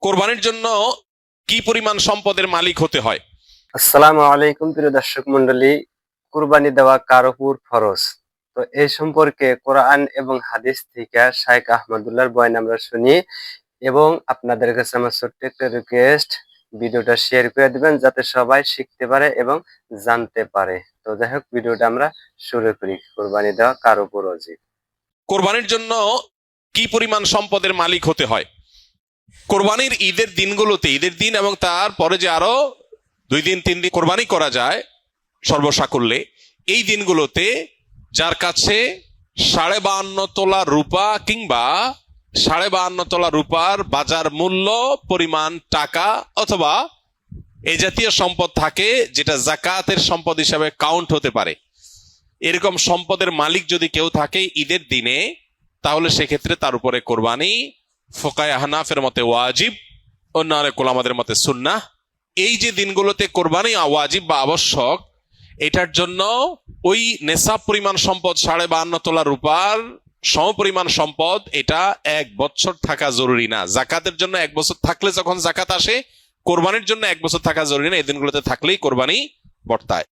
কোরবানির জন্য কি পরিমাণ সম্পদের মালিক হতে হয়? আসসালামু আলাইকুম প্রিয় দর্শক মন্ডলী। কুরবানি দেওয়া কার উপর ফরজ? তো এই সম্পর্কে কোরআন এবং হাদিস থেকে শাইখ আহমদুল্লাহর বয়ান আমরা শুনি, এবং আপনাদের কাছে আমার ছোট্ট একটা রিকোয়েস্ট, ভিডিওটা শেয়ার করে দিবেন যাতে সবাই শিখতে পারে এবং জানতে পারে। তো যাই হোক, ভিডিওটা আমরা শুরু করি। কুরবানি দেওয়া কার উপর ওয়াজিব? কোরবানির জন্য কি পরিমাণ সম্পদের মালিক হতে হয়? কোরবানির ঈদের দিনগুলোতে, ঈদের দিন এবং তার পরে যে আরো 2 দিন 3 দিন কোরবানি করা যায় সর্বসাকুল্যে, এই দিনগুলোতে যার কাছে 52.5 তোলা রূপা কিংবা 52.5 তোলা রূপার বাজার মূল্য পরিমাণ টাকা অথবা এই জাতীয় সম্পদ থাকে যেটা জাকাতের সম্পদ হিসাবে কাউন্ট হতে পারে, এরকম সম্পদের মালিক যদি কেউ থাকে ঈদের দিনে, তাহলে সেক্ষেত্রে তার উপরে কোরবানি ফোকায়ে হানাফের মতে ওয়াজিব, অন্য আরেক ওলামাদের মতে সুন্নাহ। এই যে দিনগুলোতে কোরবানি ওয়াজিব বা আবশ্যক, এটার জন্য ওই নেশাব পরিমাণ সম্পদ 52.5 তোলা রূপার সমপরিমাণ সম্পদ, এটা 1 বছর থাকা জরুরি না। জাকাতের জন্য 1 বছর থাকলে যখন জাকাত আসে, কোরবানির জন্য 1 বছর থাকা জরুরি না। এই দিনগুলোতে থাকলেই কোরবানি বর্তায়।